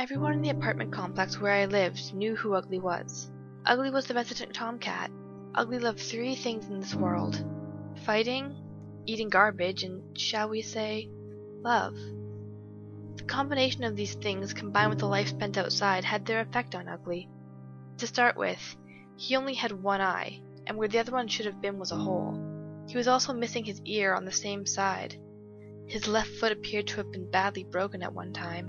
Everyone in the apartment complex where I lived knew who Ugly was. Ugly was the resident tomcat. Ugly loved three things in this world: fighting, eating garbage, and, shall we say, love. The combination of these things, combined with the life spent outside, had their effect on Ugly. To start with, he only had one eye, and where the other one should have been was a hole. He was also missing his ear on the same side. His left foot appeared to have been badly broken at one time,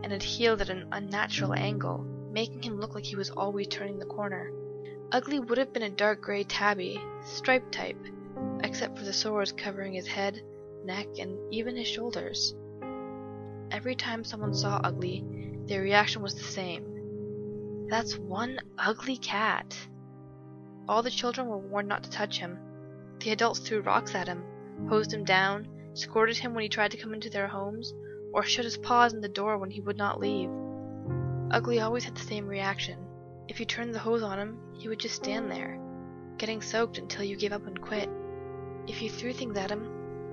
and had healed at an unnatural angle, making him look like he was always turning the corner. Ugly would have been a dark gray tabby, striped type, except for the sores covering his head, neck, and even his shoulders. Every time someone saw Ugly, their reaction was the same. That's one ugly cat. All the children were warned not to touch him. The adults threw rocks at him, hosed him down, scolded him when he tried to come into their homes, or shut his paws in the door when he would not leave. Ugly always had the same reaction. If you turned the hose on him, he would just stand there, getting soaked until you gave up and quit. If you threw things at him,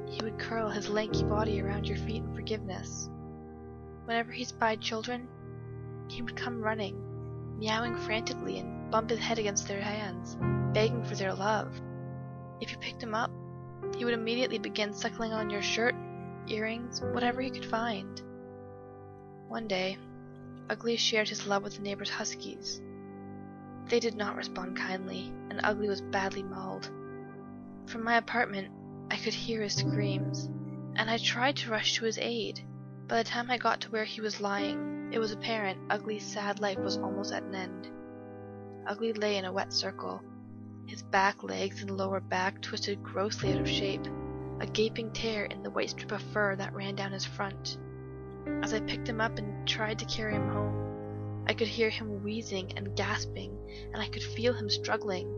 he would curl his lanky body around your feet in forgiveness. Whenever he spied children, he would come running, meowing frantically, and bump his head against their hands, begging for their love. If you picked him up, he would immediately begin suckling on your shirt, earrings, whatever he could find. One day, Ugly shared his love with the neighbors' huskies. They did not respond kindly, and Ugly was badly mauled. From my apartment, I could hear his screams, and I tried to rush to his aid. By the time I got to where he was lying, it was apparent Ugly's sad life was almost at an end. Ugly lay in a wet circle, his back, legs, and lower back twisted grossly out of shape, a gaping tear in the white strip of fur that ran down his front. As I picked him up and tried to carry him home, I could hear him wheezing and gasping, and I could feel him struggling.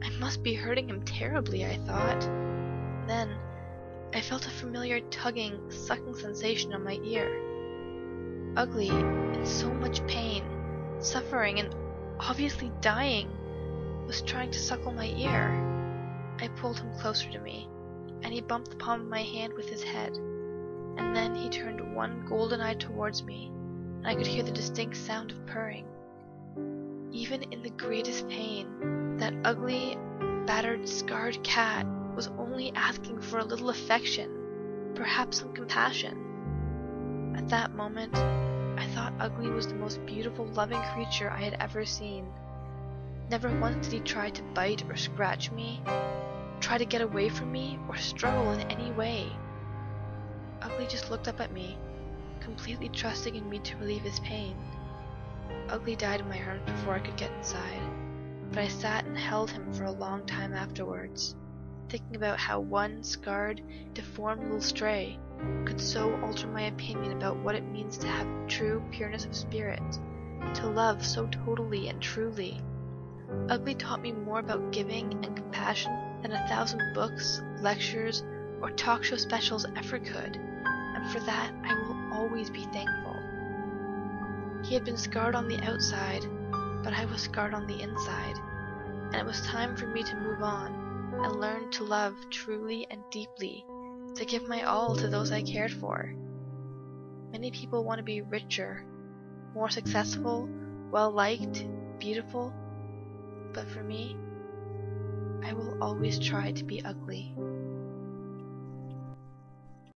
I must be hurting him terribly, I thought. Then, I felt a familiar tugging, sucking sensation on my ear. Ugly, in so much pain, suffering, and obviously dying, was trying to suckle my ear. I pulled him closer to me, and he bumped the palm of my hand with his head. And then he turned one golden eye towards me, and I could hear the distinct sound of purring. Even in the greatest pain, that ugly, battered, scarred cat was only asking for a little affection, perhaps some compassion. At that moment, I thought Ugly was the most beautiful, loving creature I had ever seen. Never once did he try to bite or scratch me, try to get away from me, or struggle in any way. Ugly just looked up at me, completely trusting in me to relieve his pain. Ugly died in my arms before I could get inside, but I sat and held him for a long time afterwards, thinking about how one scarred, deformed little stray could so alter my opinion about what it means to have true pureness of spirit, to love so totally and truly. Ugly taught me more about giving and compassion than 1,000 books, lectures, or talk show specials ever could, and for that I will always be thankful. He had been scarred on the outside, but I was scarred on the inside, and it was time for me to move on and learn to love truly and deeply, to give my all to those I cared for. Many people want to be richer, more successful, well-liked, beautiful, but for me, I will always try to be ugly.